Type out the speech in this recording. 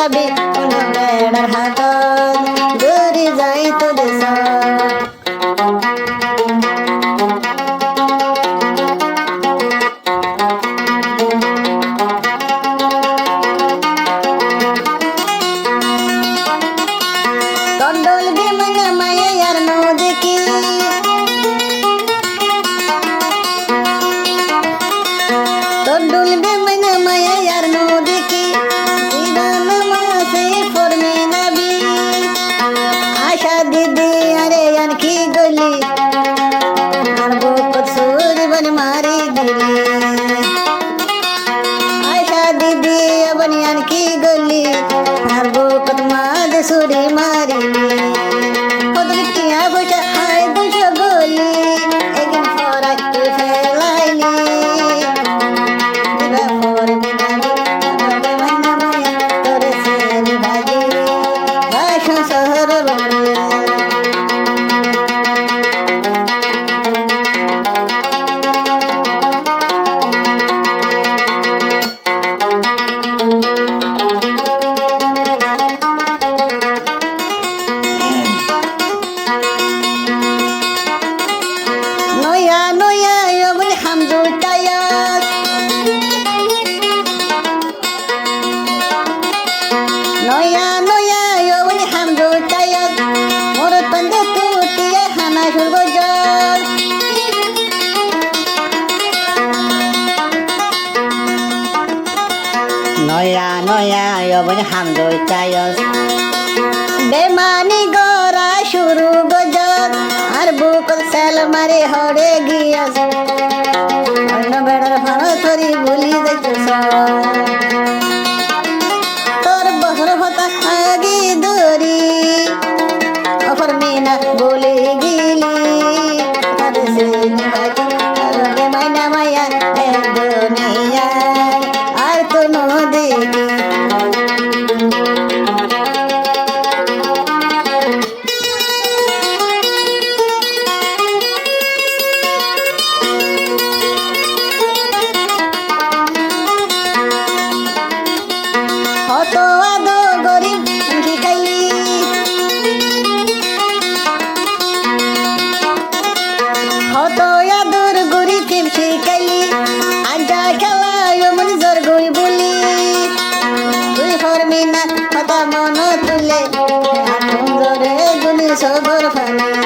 যাবি কোন বেড়ার হাত দূরে যাই তো দেশ কন্ডল বিমান মায়ে আর নদী কন্ডল বিমান মায়ে আর নদী জীবন মাসে ফরমে নবী আশা দিদি আরে আনকি গলি আর বুক সুর বন মারি দিলি আশা দিদি বন আনকি গলি আর বুক মাদ সুরি মারি ওদের কিয়া বসে হায় দুশ গলি একদিন ফরাক ফেলাইলি দিবা ফর বিনানি মহিনা মায়া তোর সেরি ভাগি ভাষণ শহর নয়া নয়া বল হামদু টায়াত নয়া নয়া বল হামদু টায়াত মোর পন্দ টুটিয়ে হানা শুরব জল নয়া নয়া বল হামদু টায়াত বেমানি গরা শুরু গজত আর বুক সেল মারে হড়ে গিয়াস অন্য বেড়ার ভাড়া তরি ভুলি যাইতেছ তোর বহর হতা আগি দরি অফর মিনা বলে গিলি আর সে নিবাকি আর মাইনা মায়া এ দুনিয়া আর তো নদী হত আদো গরিব শিখাইলি হত আদর গরিব শিখাইলি আড্ডা খেলা মন জোর গই বলি তুই ফরমি না কথা মন তুলে আটুম জোরে গুনি সবর ফানি